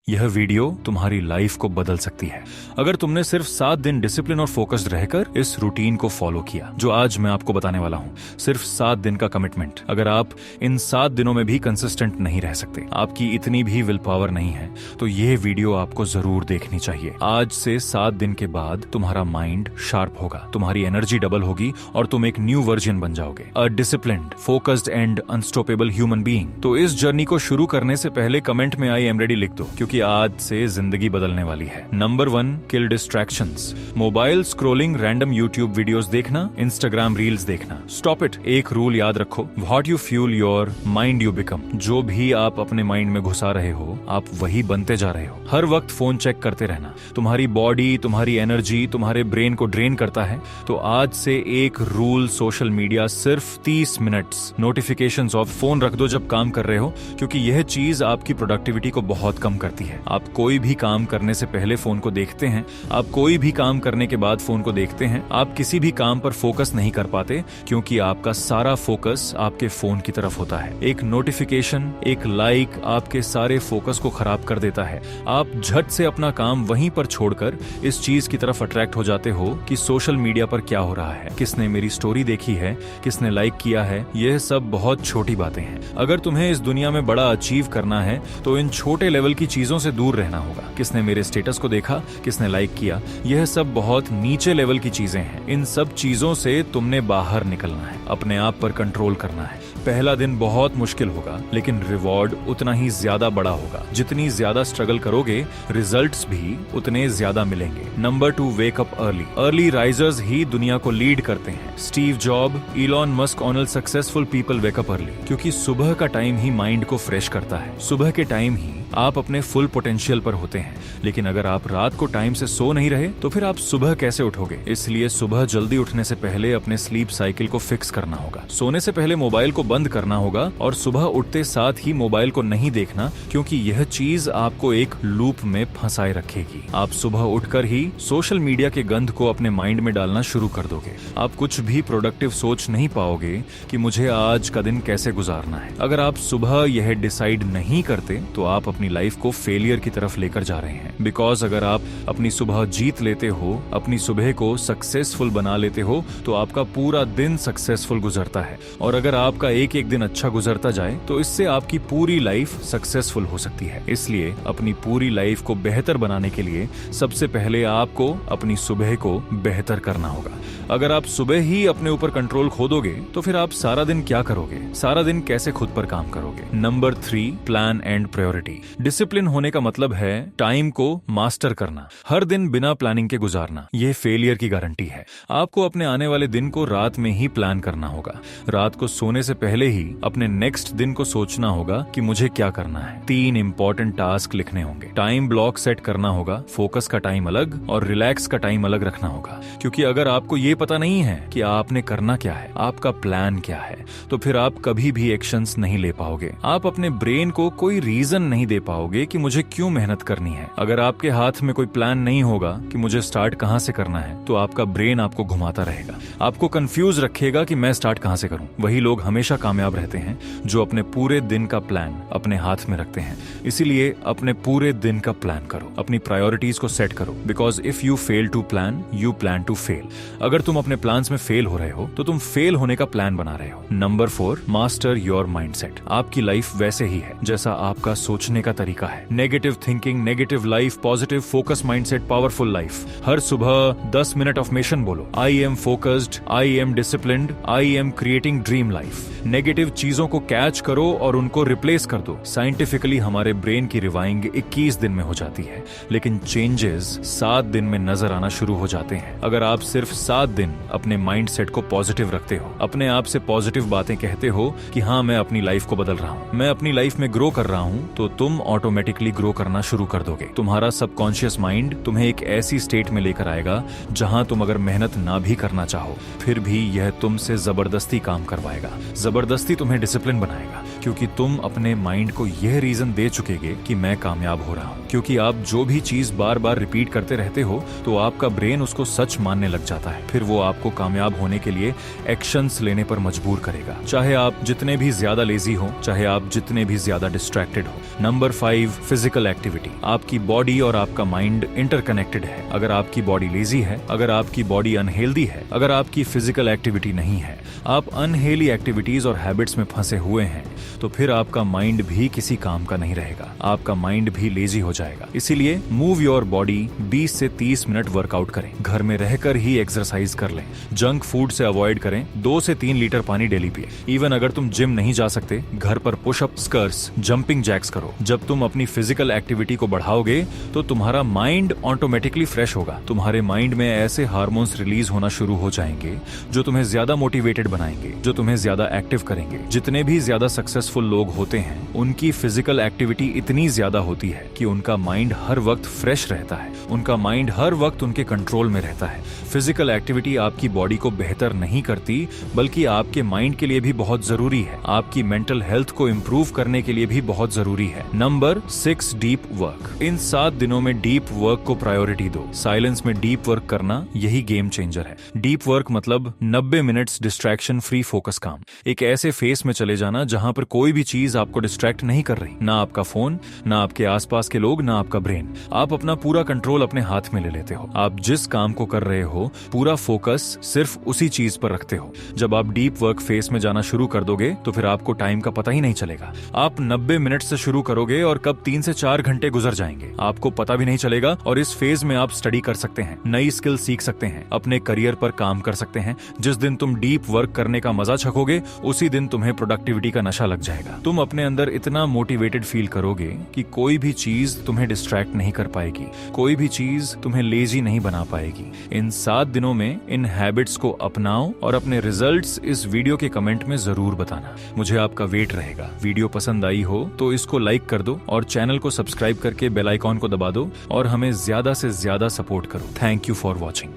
यह वीडियो तुम्हारी लाइफ को बदल सकती है अगर तुमने सिर्फ 7 दिन डिसिप्लिन और फोकस्ड रहकर इस रूटीन को फॉलो किया जो आज मैं आपको बताने वाला हूँ। सिर्फ 7 दिन का कमिटमेंट। अगर आप इन 7 दिनों में भी कंसिस्टेंट नहीं रह सकते, आपकी इतनी भी विल पावर नहीं है, तो यह वीडियो आपको जरूर देखनी चाहिए। आज से 7 दिन के बाद तुम्हारा माइंड शार्प होगा, तुम्हारी एनर्जी डबल होगी और तुम एक न्यू वर्जन बन जाओगे, a disciplined, focused and unstoppable human being. तो इस जर्नी को शुरू करने से पहले कमेंट में आई एम रेडी लिख दो, क्योंकि आज से जिंदगी बदलने वाली है। Number 1, kill distractions. Mobile scrolling, random YouTube videos देखना, इंस्टाग्राम रील्स देखना। Stop it. एक रूल याद रखो, what you fuel your mind you become. जो भी आप अपने माइंड में घुसा रहे हो, आप वही बनते जा रहे हो। हर वक्त फोन चेक करते रहना तुम्हारी बॉडी, तुम्हारी एनर्जी, तुम्हारे ब्रेन को ड्रेन करता है। तो आज से एक रूल, सोशल मीडिया सिर्फ 30 मिनट्स। नोटिफिकेशंस ऑफ, फोन रख दो जब काम कर रहे हो, क्योंकि यह चीज आपकी प्रोडक्टिविटी को बहुत कम करती है। आप कोई भी काम करने से पहले फोन को देखते हैं, आप कोई भी काम करने के बाद फोन को देखते हैं। आप किसी भी काम पर फोकस नहीं कर पाते क्योंकि आपका सारा फोकस आपके फोन की तरफ होता है। एक नोटिफिकेशन, एक लाइक आपके सारे फोकस को खराब कर देता है। आप झट से अपना काम वहीं पर छोड़कर इस चीज की तरफ अट्रैक्ट हो जाते हो कि सोशल मीडिया पर क्या हो रहा है, किसने मेरी स्टोरी देखी है, किसने लाइक किया है। यह सब बहुत छोटी बातें हैं। अगर तुम्हें इस दुनिया में बड़ा अचीव करना है तो इन छोटे लेवल की चीजों से दूर रहना होगा। किसने मेरे स्टेटस को देखा, किसने लाइक किया, यह सब बहुत नीचे लेवल की चीजें हैं। इन सब चीजों से तुमने बाहर निकलना है, अपने आप पर कंट्रोल करना है। पहला दिन बहुत मुश्किल होगा, लेकिन रिवॉर्ड उतना ही ज्यादा बड़ा होगा। जितनी ज्यादा स्ट्रगल करोगे, रिजल्ट्स भी उतने ज्यादा मिलेंगे। Number 2, wake up early. Early risers ही दुनिया को लीड करते हैं। Steve Job, Elon Musk, all successful people wake up early, क्योंकि सुबह का टाइम ही माइंड को फ्रेश करता है। सुबह के टाइम ही आप अपने फुल पोटेंशियल पर होते हैं। लेकिन अगर आप रात को टाइम से सो नहीं रहे तो फिर आप सुबह कैसे उठोगे? इसलिए सुबह जल्दी उठने से पहले अपने स्लीप साइकिल को फिक्स करना होगा। सोने से पहले मोबाइल को बंद करना होगा और सुबह उठते साथ ही मोबाइल को नहीं देखना, क्योंकि यह चीज आपको एक लूप में फंसाए रखेगी। आप सुबह उठकर ही सोशल मीडिया के गंध को अपने माइंड में डालना शुरू कर दोगे। आप कुछ भी प्रोडक्टिव सोच नहीं पाओगे कि मुझे आज का दिन कैसे गुजारना है। अगर आप सुबह यह डिसाइड नहीं करते तो आप अपनी लाइफ को फेलियर की तरफ लेकर जा रहे हैं। बिकॉज अगर आप अपनी सुबह जीत लेते हो, अपनी सुबह को सक्सेसफुल बना लेते हो, तो आपका पूरा दिन सक्सेसफुल गुजरता है। और अगर आपका एक एक दिन अच्छा गुजरता जाए तो इससे आपकी पूरी लाइफ सक्सेसफुल हो सकती है। इसलिए अपनी पूरी लाइफ को बेहतर बनाने के लिए सबसे पहले आपको अपनी सुबह को बेहतर करना होगा। अगर आप सुबह ही अपने ऊपर कंट्रोल खो दोगे तो फिर आप सारा दिन क्या करोगे? सारा दिन कैसे खुद पर काम करोगे? Number 3, plan and priority. Discipline होने का मतलब है टाइम को मास्टर करना, हर दिन बिना प्लानिंग के गुजारना। यह फेलियर की गारंटी है। आपको अपने आने वाले दिन को रात में ही प्लान करना होगा। रात को सोने से पहले ही अपने नेक्स्ट दिन को सोचना होगा कि मुझे क्या करना है। 3 इंपॉर्टेंट टास्क लिखने होंगे। टाइम ब्लॉक सेट करना होगा, फोकस का टाइम अलग और रिलैक्स का टाइम अलग रखना होगा। क्योंकि अगर आपको ये पता नहीं है कि आपने करना क्या है, आपका प्लान क्या है, तो फिर आप कभी भी एक्शंस नहीं ले पाओगे। आप अपने ब्रेन को कोई रीजन नहीं दे पाओगे कि मुझे क्यों मेहनत करनी है। अगर आपके हाथ में कोई प्लान नहीं होगा कि मुझे स्टार्ट कहां से करना है, तो आपका ब्रेन आपको घुमाता रहेगा, आपको कंफ्यूज रखेगा कि मैं स्टार्ट कहां से करूं। वही लोग हमेशा कामयाब रहते हैं जो अपने पूरे दिन का प्लान अपने हाथ में रखते हैं। इसीलिए अपने पूरे दिन का प्लान करो, अपनी प्रायोरिटीज को सेट करो। Because if you fail to plan, you plan to fail. अगर तुम अपने प्लान्स में फेल हो रहे हो तो तुम फेल होने का प्लान बना रहे हो। Number 4, master your mindset. आपकी लाइफ वैसे ही है जैसा आपका सोचने का तरीका है। Negative thinking, negative life, positive focus mindset, powerful life. हर सुबह 10 मिनट अफर्मेशन बोलो, I am focused, I am disciplined, I am creating dream life. Negative चीजों को कैच करो और उनको रिप्लेस कर दो। साइंटिफिकली हमारे ब्रेन की रिवाइंग 21 दिन में हो जाती है, लेकिन चेंजेस 7 दिन में नजर आना शुरू हो जाते हैं। अगर आप सिर्फ 7 दिन अपने माइंडसेट को पॉजिटिव रखते हो, अपने आप से पॉजिटिव बातें कहते हो कि हाँ मैं अपनी लाइफ को बदल रहा हूँ, मैं अपनी लाइफ में ग्रो कर रहा हूँ, तो तुम ऑटोमेटिकली ग्रो करना शुरू कर दोगे। तुम्हारा सबकॉन्शियस माइंड तुम्हें एक ऐसी स्टेट में लेकर आएगा जहां तुम अगर मेहनत ना भी करना चाहो, फिर भी यह तुमसे जबरदस्ती काम करवाएगा, जबरदस्ती तुम्हें डिसिप्लिन बनाएगा। क्योंकि तुम अपने माइंड को यह रीजन दे चुकेगे कि मैं कामयाब हो रहा हूँ। क्योंकि आप जो भी चीज बार बार रिपीट करते रहते हो तो आपका ब्रेन उसको सच मानने लग जाता है। फिर वो आपको कामयाब होने के लिए एक्शंस लेने पर मजबूर करेगा, चाहे आप जितने भी ज्यादा लेजी हो, चाहे आप जितने भी ज्यादा डिस्ट्रैक्टेड हो। Number 5, physical activity. आपकी बॉडी और आपका माइंड इंटरकनेक्टेड है। अगर आपकी बॉडी लेजी है, अगर आपकी बॉडी अनहेल्दी है, अगर आपकी फिजिकल एक्टिविटी नहीं है, आप अनहेल्दी एक्टिविटीज और हैबिट्स में फंसे हुए हैं, तो फिर आपका माइंड भी किसी काम का नहीं रहेगा, आपका माइंड भी लेजी हो जाएगा। इसीलिए मूव योर बॉडी, 20 से 30 मिनट वर्कआउट करें। घर में रहकर ही एक्सरसाइज कर लें। जंक फूड से अवॉइड करें। 2 से 3 लीटर पानी डेली पिए। इवन अगर तुम जिम नहीं जा सकते, घर पर पुशअप, स्कर्ट्स, जंपिंग जैक्स करो। जब तुम अपनी फिजिकल एक्टिविटी को बढ़ाओगे तो तुम्हारा माइंड ऑटोमेटिकली फ्रेश होगा। तुम्हारे माइंड में ऐसे हार्मोन्स रिलीज होना शुरू हो जाएंगे जो तुम्हें ज्यादा मोटिवेटेड बनाएंगे, जो तुम्हें ज्यादा एक्टिव करेंगे। जितने भी ज्यादा सक्सेसफुल लोग होते हैं उनकी फिजिकल एक्टिविटी इतनी ज्यादा होती है कि उनका माइंड हर वक्त फ्रेश रहता है, उनका माइंड हर वक्त उनके कंट्रोल में रहता है। फिजिकल एक्टिविटी आपकी बॉडी को बेहतर नहीं करती, बल्कि आपके माइंड के लिए भी बहुत जरूरी है, आपकी मेंटल हेल्थ को इंप्रूव करने के लिए भी बहुत जरूरी है। Number 6, deep work. इन 7 दिनों में डीप वर्क को प्रायोरिटी दो। साइलेंस में डीप वर्क करना यही गेम चेंजर है। डीप वर्क मतलब 90 मिनट्स डिस्ट्रैक्शन फ्री फोकस काम। एक ऐसे फेस में चले जाना जहां पर कोई भी चीज आपको डिस्ट्रैक्ट नहीं कर रही, ना आपका फोन, ना आपके आसपास के लोग, ना आपका ब्रेन। आप अपना पूरा कंट्रोल अपने हाथ में ले लेते हो। आप जिस काम को कर रहे हो पूरा फोकस सिर्फ उसी चीज पर रखते हो। जब आप डीप वर्क फेस में जाना शुरू कर दोगे तो फिर आपको टाइम का पता ही नहीं चलेगा। आप 90 मिनट से शुरू करोगे और कब 3 से 4 घंटे गुजर जाएंगे आपको पता भी नहीं चलेगा। और इस फेज में आप स्टडी कर सकते हैं, नई स्किल सीख सकते हैं, अपने करियर पर काम कर सकते हैं। जिस दिन तुम डीप वर्क करने का मजा छकोगे उसी दिन तुम्हें प्रोडक्टिविटी का नशा लग जाएगा। तुम अपने अंदर इतना मोटिवेटेड फील करोगे कि कोई भी चीज तुम्हें डिस्ट्रैक्ट नहीं कर पाएगी, कोई भी चीज तुम्हें लेजी नहीं बना पाएगी। इन 7 दिनों में इन हैबिट्स को अपनाओ और अपने रिजल्ट्स इस वीडियो के कमेंट में जरूर बताना। मुझे आपका वेट रहेगा। वीडियो पसंद आई हो तो इसको लाइक कर दो और चैनल को सब्सक्राइब करके बेल आइकॉन को दबा दो और हमें ज्यादा से ज्यादा सपोर्ट करो। Thank you for watching.